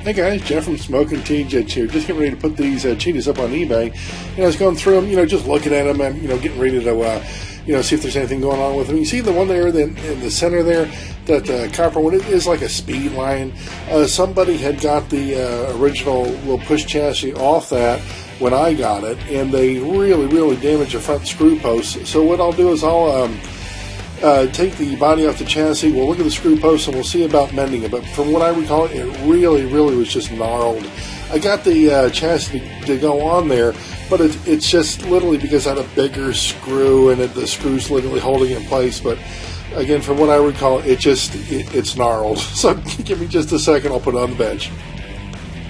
Hey guys, Jeff from Smoking T-Jets here. Just getting ready to put these Cheetahs up on eBay. And I was going through them, just looking at them and, getting ready to, see if there's anything going on with them. You see the one there in the center there, that copper one, it is like a speed line. Somebody had got the original little push chassis off that when I got it, and they really, really damaged the front screw post. So what I'll do is I'll take the body off the chassis, we'll look at the screw post, and we'll see about mending it. But from what I recall, it really, really was just gnarled. I got the chassis to go on there, but it's just literally because I had a bigger screw, and the screw's literally holding it in place. But again, from what I recall, it's gnarled. So give me just a second, I'll put it on the bench.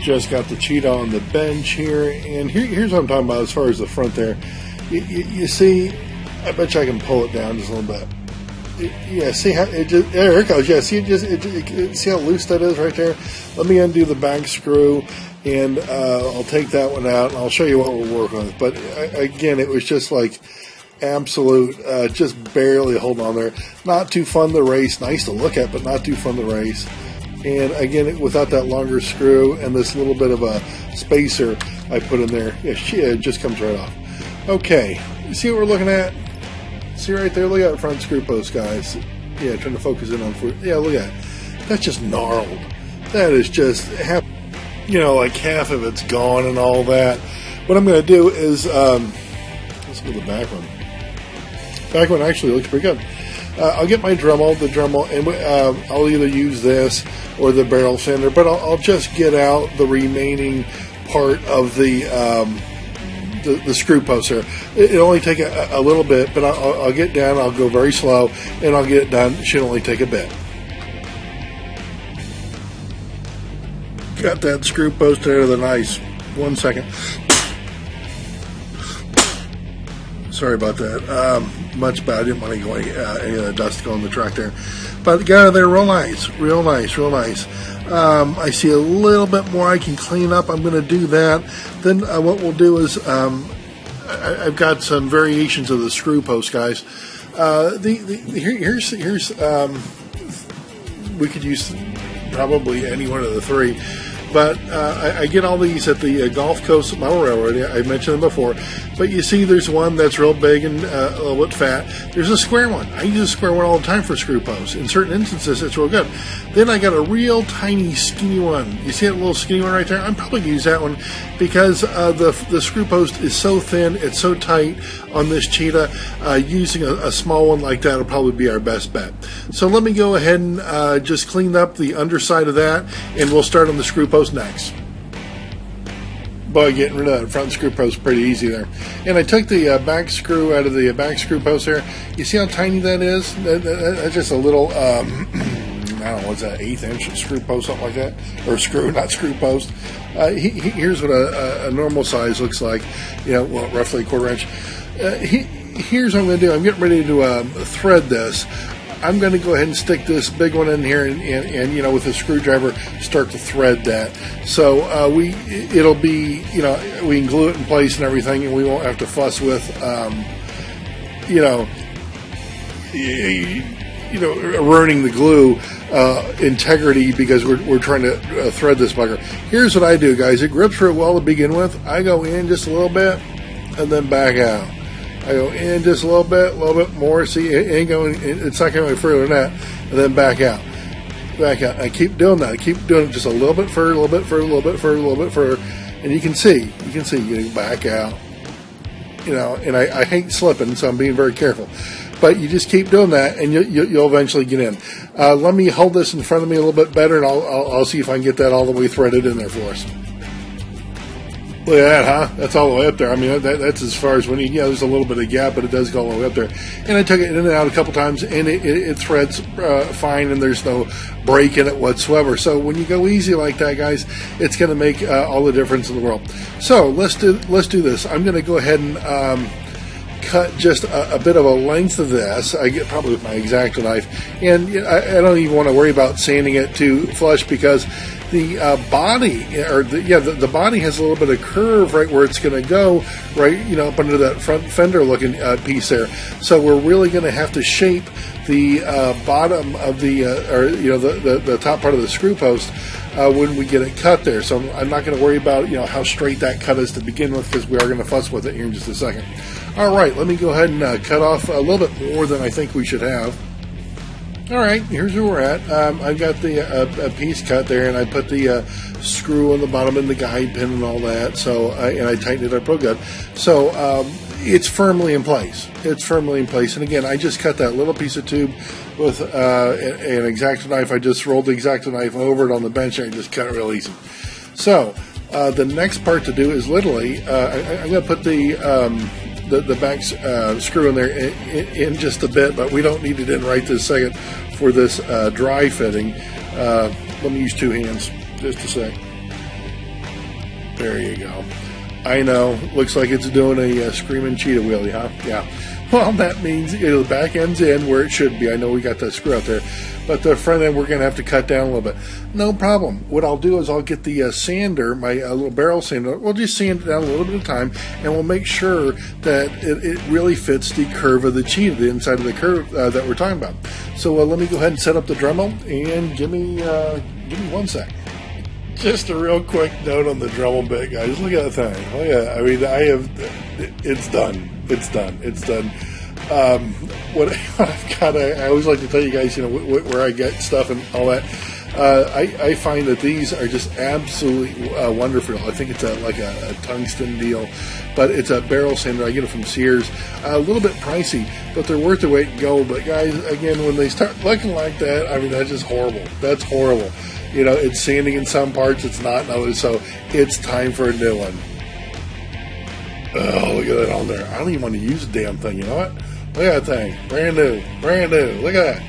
Just got the Cheetah on the bench here, and here's what I'm talking about as far as the front there. You see, I bet you I can pull it down just a little bit. Yeah, see how there it goes. Yeah, see see how loose that is right there. Let me undo the back screw, and I'll take that one out, and I'll show you what we're working with. But again, it was just like absolute, just barely holding on there. Not too fun to race. Nice to look at, but not too fun to race. And again, without that longer screw and this little bit of a spacer I put in there, it just comes right off. Okay, you see what we're looking at? See right there, look at the front screw post, guys. Yeah, trying to focus in on foot. Yeah, look at it. That's just gnarled. That is just half, like half of it's gone and all that. What I'm going to do is, let's go to the back one. Back one actually looks pretty good. I'll get my Dremel, and I'll either use this or the barrel sander, but I'll just get out the remaining part of the screw post here. It'll only take a little bit, but I'll get down, I'll go very slow, and I'll get it done. It should only take a bit. Got that screw post there, the nice. 1 second. Sorry about that. Much better. I didn't want to go any of the dust going in the truck there. But got out of there real nice. Real nice, real nice. I see a little bit more I can clean up. I'm going to do that. Then what we'll do is I've got some variations of the screw post, guys. Here's we could use probably any one of the three. But I get all these at the Gulf Coast Motor Railroad. I mentioned them before. But you see there's one that's real big and a little bit fat. There's a square one. I use a square one all the time for screw posts. In certain instances, it's real good. Then I got a real tiny skinny one. You see that little skinny one right there? I'm probably going to use that one because the screw post is so thin, it's so tight on this Cheetah. Using a small one like that will probably be our best bet. So let me go ahead and just clean up the underside of that, and we'll start on the screw post next. Boy, getting rid of that front screw post pretty easy there. And I took the back screw out of the back screw post there. You see how tiny that is? That's just a little, I don't know, what's that, 1/8 inch screw post, something like that? Or screw, not screw post. Here's what a normal size looks like, roughly 1/4 inch. Here's what I'm going to do. I'm getting ready to thread this. I'm going to go ahead and stick this big one in here and with a screwdriver start to thread that. So it'll be, we can glue it in place and everything, and we won't have to fuss with, ruining the glue integrity because we're trying to thread this bugger. Here's what I do, guys. It grips real well to begin with. I go in just a little bit and then back out. I go in just a little bit more. See, it ain't going. It's not going further than that, and then back out. I keep doing that. I keep doing it just a little bit further, a little bit further, a little bit further, a little bit further, and you can see getting back out. And I hate slipping, so I'm being very careful. But you just keep doing that, and you'll eventually get in. Let me hold this in front of me a little bit better, and I'll see if I can get that all the way threaded in there for us. Look at that, huh? That's all the way up there. I mean, that's as far as when there's a little bit of gap, but it does go all the way up there. And I took it in and out a couple times, and it threads fine, and there's no break in it whatsoever. So when you go easy like that, guys, it's going to make all the difference in the world. So let's do this. I'm going to go ahead and cut just a bit of a length of this. I get probably with my X-Acto knife, and I don't even want to worry about sanding it too flush because the body, or the body has a little bit of curve right where it's going to go, right, up under that front fender looking piece there. So we're really going to have to shape the bottom of the top part of the screw post when we get it cut there. So I'm not going to worry about how straight that cut is to begin with, because we are going to fuss with it here in just a second. All right, let me go ahead and cut off a little bit more than I think we should have. All right, here's where we're at. I've got the piece cut there, and I put the screw on the bottom and the guide pin and all that. So I tightened it up real good. So it's firmly in place. It's firmly in place. And again, I just cut that little piece of tube with an X-Acto knife. I just rolled the X-Acto knife over it on the bench and I just cut it real easy. So the next part to do is literally I'm going to put the back screw in there in just a bit, but we don't need it in right this second for this dry fitting. Let me use two hands just a sec. There you go. I know, looks like it's doing a screaming cheetah wheelie, huh? Yeah. Well, that means the back end's in where it should be. I know we got that screw out there, but the front end we're going to have to cut down a little bit. No problem. What I'll do is I'll get the sander, my little barrel sander. We'll just sand it down a little bit of time, and we'll make sure that it really fits the curve of the Cheetah, the inside of the curve that we're talking about. So let me go ahead and set up the Dremel, and give me 1 sec. Just a real quick note on the Dremel bit, guys. Look at that thing. Oh yeah, I mean, it's done. It's done. It's done. What I've got, I always like to tell you guys, where I get stuff and all that. I find that these are just absolutely wonderful. I think it's like a tungsten deal, but it's a barrel sander. I get it from Sears. A little bit pricey, but they're worth the weight and go. But guys, again, when they start looking like that, I mean, that's just horrible. That's horrible. It's sanding in some parts, it's not in others, so it's time for a new one. Oh, look at that on there. I don't even want to use the damn thing, you know what? Look at that thing. Brand new. Brand new. Look at that.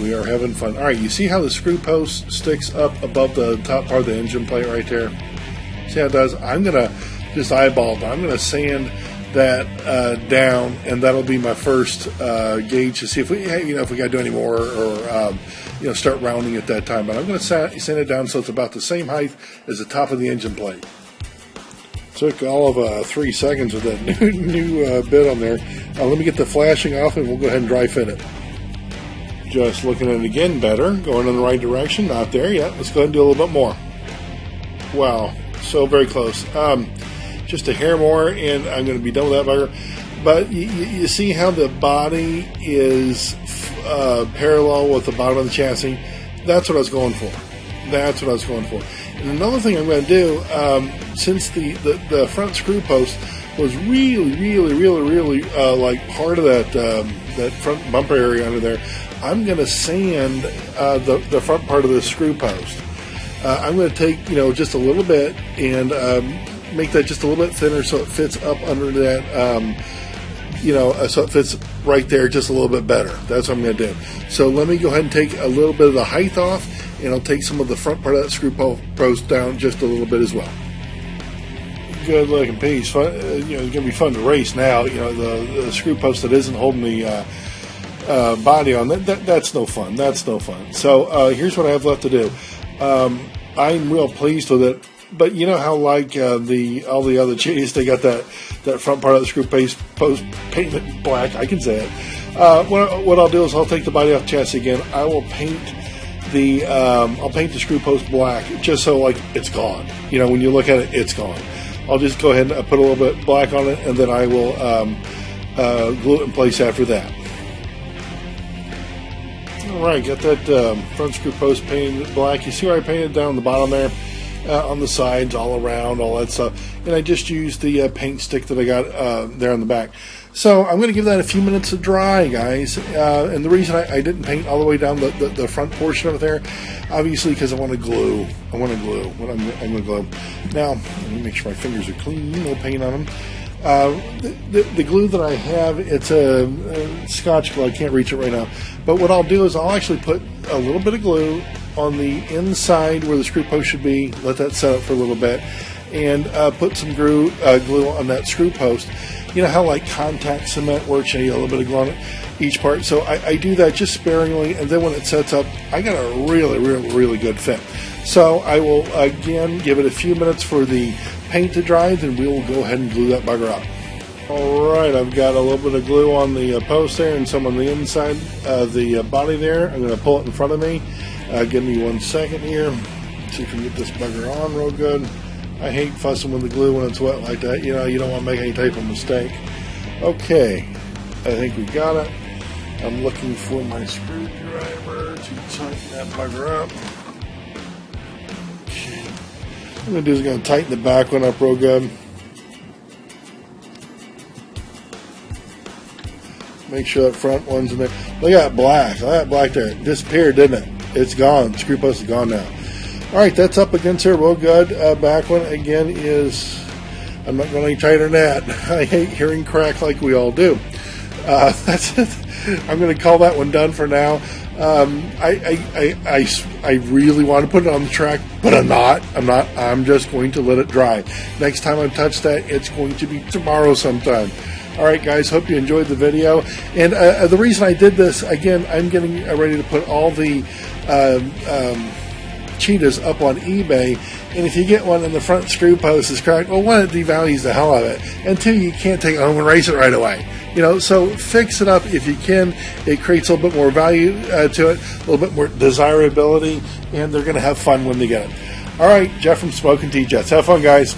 We are having fun. All right, you see how the screw post sticks up above the top part of the engine plate right there? See how it does? I'm going to just eyeball it. I'm going to sand that down, and that'll be my first gauge to see if we got to do any more or start rounding at that time. But I'm going to sand it down so it's about the same height as the top of the engine plate. Took all of 3 seconds with that new bit on there. Let me get the flashing off, and we'll go ahead and dry fit it. Just looking at it again better, going in the right direction. Not there yet. Let's go ahead and do a little bit more. Wow, so very close. Just a hair more, and I'm going to be done with that bugger. But you see how the body is parallel with the bottom of the chassis? That's what I was going for. That's what I was going for. And another thing I'm going to do, since the front screw post was really like part of that front bumper area under there, I'm going to sand the front part of the screw post. I'm going to take just a little bit and make that just a little bit thinner so it fits up under that. So it fits right there just a little bit better. That's what I'm going to do. So let me go ahead and take a little bit of the height off, and I'll take some of the front part of that screw post down just a little bit as well. Good looking piece. Fun, it's going to be fun to race now. The screw post that isn't holding the body on, that's no fun. That's no fun. So here's what I have left to do. I'm real pleased with it. But you know how like all the other Cheetahs, they got that front part of the screw post painted black. I can say it. What I'll do is I'll take the body off the chassis again. I will paint the screw post black just so like it's gone. When you look at it, it's gone. I'll just go ahead and put a little bit black on it, and then I will glue it in place after that. All right, got that front screw post painted black. You see where I painted down the bottom there? On the sides, all around, all that stuff. And I just used the paint stick that I got there on the back. So I'm going to give that a few minutes to dry, guys. And the reason I didn't paint all the way down the front portion of it there, obviously because I want to glue. I'm going to glue. Now, let me make sure my fingers are clean. No paint on them. The glue that I have, it's a Scotch glue. I can't reach it right now. But what I'll do is I'll actually put a little bit of glue on the inside where the screw post should be, let that set up for a little bit, and put some glue on that screw post. You know how like contact cement works, you know, a little bit of glue on each part. So I do that just sparingly, and then when it sets up, I got a really good fit. So I will again give it a few minutes for the paint to dry, then we will go ahead and glue that bugger up. Alright, I've got a little bit of glue on the post there and some on the inside of the body there. I'm going to pull it in front of me. Give me 1 second here. See if we can get this bugger on real good. I hate fussing with the glue when it's wet like that. You know, you don't want to make any type of mistake. Okay, I think we got it. I'm looking for my screwdriver to tighten that bugger up. Okay. What I'm going to do is going to tighten the back one up real good. Make sure that front one's in there. Look at that black. Look at that black there. It disappeared, didn't it? It's gone. The screw post is gone now. Alright, that's up against here real good. Back one again is, I'm not going any tighter than that. I hate hearing crack like we all do. That's it. I'm going to call that one done for now. I really want to put it on the track, but I'm not. I'm just going to let it dry. Next time I touch that, it's going to be tomorrow sometime. Alright guys, hope you enjoyed the video. And the reason I did this, again, I'm getting ready to put all the Cheetahs up on eBay, and if you get one and the front screw post is cracked, well, one, it devalues the hell out of it, and two, you can't take it home and race it right away. You know, so fix it up if you can. It creates a little bit more value to it, a little bit more desirability, and they're going to have fun when they get it. Alright, Jeff from Smoke and Tea Jets. Have fun, guys.